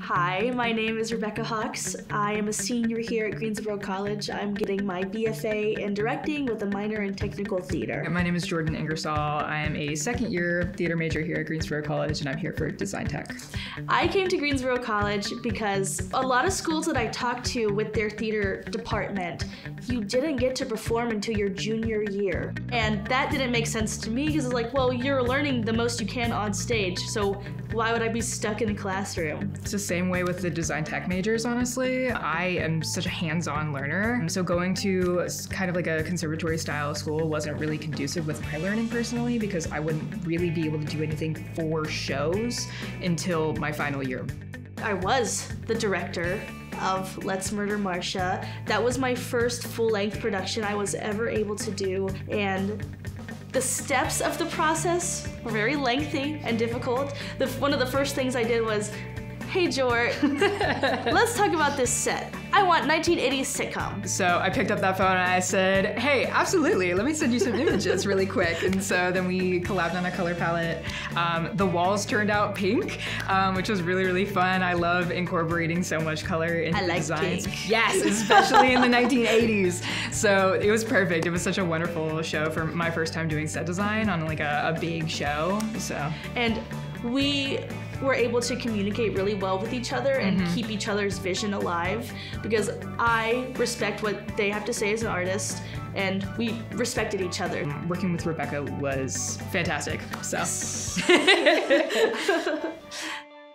Hi, my name is Rebecca Hawkes. I am a senior here at Greensboro College. I'm getting my BFA in directing with a minor in technical theater. My name is Jordan Ingersoll. I am a second-year theater major here at Greensboro College, and I'm here for design tech. I came to Greensboro College because a lot of schools that I talked to with their theater department, you didn't get to perform until your junior year. And that didn't make sense to me because it's like, well, you're learning the most you can on stage, so why would I be stuck in a classroom? It's the same way with the design tech majors, honestly. I am such a hands-on learner, so going to kind of like a conservatory style school wasn't really conducive with my learning personally because I wouldn't really be able to do anything for shows until my final year. I was the director of Let's Murder Marcia. That was my first full-length production I was ever able to do, and the steps of the process were very lengthy and difficult. One of the first things I did was, hey Jort, let's talk about this set. I want 1980s sitcom. So I picked up that phone and I said, hey, absolutely, let me send you some images really quick. And so then we collabed on a color palette. The walls turned out pink, which was really, really fun. I love incorporating so much color into designs. Pink. Yes, especially in the 1980s. So it was perfect. It was such a wonderful show for my first time doing set design on like a big show. And we were able to communicate really well with each other and keep each other's vision alive because I respect what they have to say as an artist and we respected each other. Working with Rebecca was fantastic, so.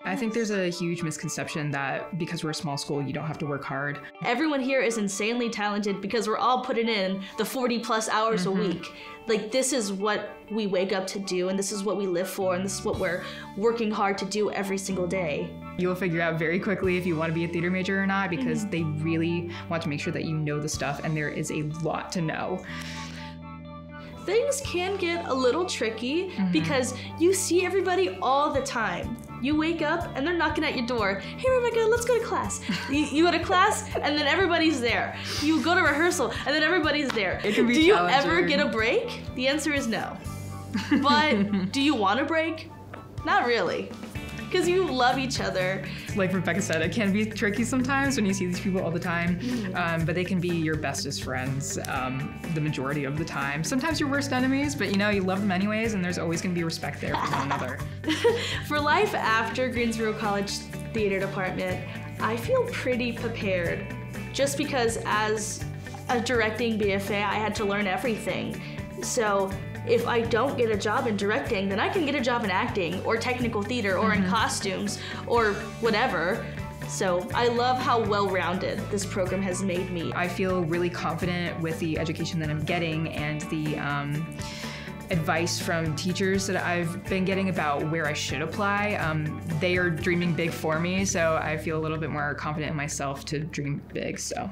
I think there's a huge misconception that because we're a small school, you don't have to work hard. Everyone here is insanely talented because we're all putting in the 40+ hours a week. Like, this is what we wake up to do, and this is what we live for, and this is what we're working hard to do every single day. You'll figure out very quickly if you want to be a theater major or not because they really want to make sure that you know the stuff, and there is a lot to know. Things can get a little tricky because you see everybody all the time. You wake up and they're knocking at your door. Hey Rebecca, let's go to class. You go to class and then everybody's there. You go to rehearsal and then everybody's there. It can be Do you ever get a break? The answer is no. But do you want a break? Not really. Because you love each other. Like Rebecca said, it can be tricky sometimes when you see these people all the time, but they can be your bestest friends the majority of the time. Sometimes your worst enemies, but you know, you love them anyways, and there's always gonna be respect there for one another. For life after Greensboro College Theater Department, I feel pretty prepared. Just because as a directing BFA, I had to learn everything. So if I don't get a job in directing, then I can get a job in acting or technical theater or in costumes or whatever. So I love how well-rounded this program has made me. I feel really confident with the education that I'm getting and the advice from teachers that I've been getting about where I should apply. They are dreaming big for me, so I feel a little bit more confident in myself to dream big. So.